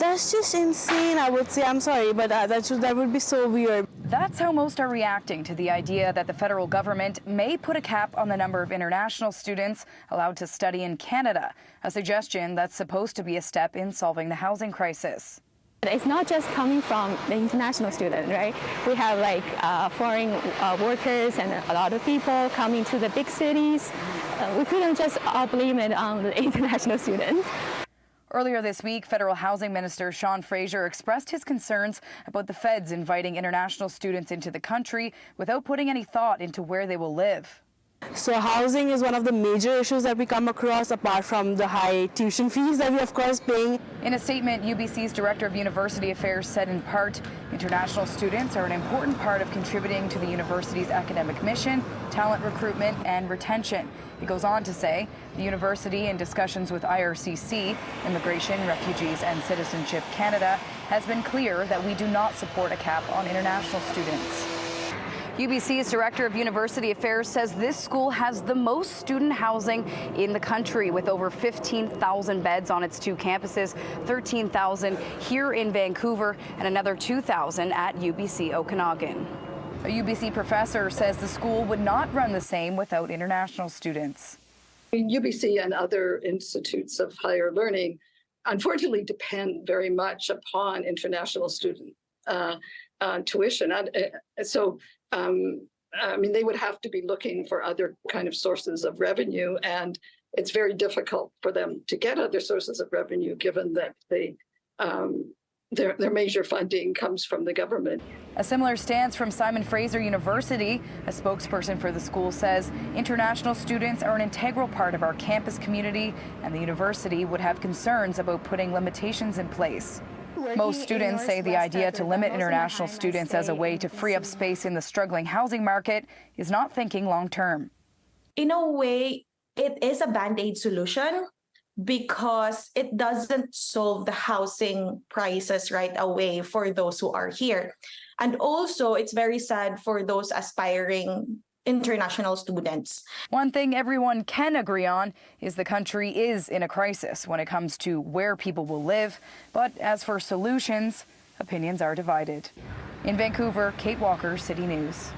That's just insane, I would say. I'm sorry, but that would be so weird. That's how most are reacting to the idea that the federal government may put a cap on the number of international students allowed to study in Canada, a suggestion that's supposed to be a step in solving the housing crisis. It's not just coming from the international student, right? We have like foreign workers and a lot of people coming to the big cities. We couldn't just all blame it on the international students. Earlier this week, Federal Housing Minister Sean Fraser expressed his concerns about the feds inviting international students into the country without putting any thought into where they will live. So housing is one of the major issues that we come across, apart from the high tuition fees that we of course paying. In a statement, UBC's Director of University Affairs said in part, international students are an important part of contributing to the university's academic mission, talent recruitment and retention. It goes on to say, the university, in discussions with IRCC, Immigration, Refugees and Citizenship Canada, has been clear that we do not support a cap on international students. UBC's Director of University Affairs says this school has the most student housing in the country, with over 15,000 beds on its 2 campuses, 13,000 here in Vancouver and another 2,000 at UBC Okanagan. A UBC professor says the school would not run the same without international students. UBC and other institutes of higher learning unfortunately depend very much upon international student tuition. I mean, they would have to be looking for other kind of sources of revenue, and it's very difficult for them to get other sources of revenue, given that their major funding comes from the government. A similar stance from Simon Fraser University. A spokesperson for the school says international students are an integral part of our campus community, and the university would have concerns about putting limitations in place. Most students say the idea to limit international students as a way to free up space in the struggling housing market is not thinking long term. In a way, it is a band-aid solution because it doesn't solve the housing prices right away for those who are here. And also, it's very sad for those aspiring international students. One thing everyone can agree on is the country is in a crisis when it comes to where people will live. But as for solutions, opinions are divided. In Vancouver, Kate Walker, City News.